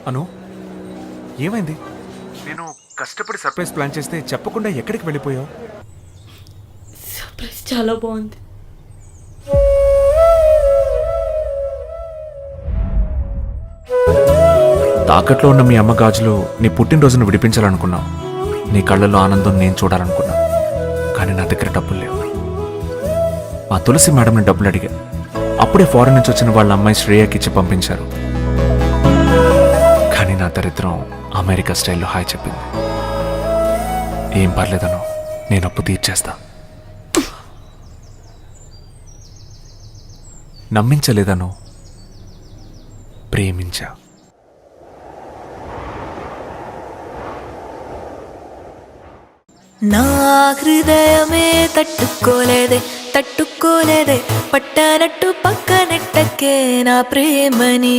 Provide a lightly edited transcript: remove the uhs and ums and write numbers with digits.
అను, ఏమైంది? నేను కష్టపడి సర్ప్రైజ్ ప్లాన్ చేస్తే చెప్పకుండా ఎక్కడికి వెళ్ళిపోయావు? సర్ప్రైజ్ చాలా బాగుంది. తాకట్లో ఉన్న మీ అమ్మ గాజులు నీ పుట్టినరోజును విడిపించాలనుకున్నావు. నీ కళ్ళల్లో ఆనందం నేను చూడాలనుకున్నా. కానీ నా దగ్గర డబ్బులు లేవు. మా తులసి మేడంని డబ్బులు అడిగా. అప్పుడే ఫారెన్ నుంచి వచ్చిన వాళ్ళ అమ్మాయి శ్రేయకి ఇచ్చి పంపించారు. కానీ నా దరిద్రం అమెరికా స్టైల్లో హాయ్ చెప్పింది. ఏం పర్లేదను, నేను అప్పు తీర్చేస్తా. నమ్మించలేదను, ప్రేమించా. నా హృదయమే తట్టుకోలేదే పట్టనట్టు పక్కనెట్టకే నా ప్రేమని.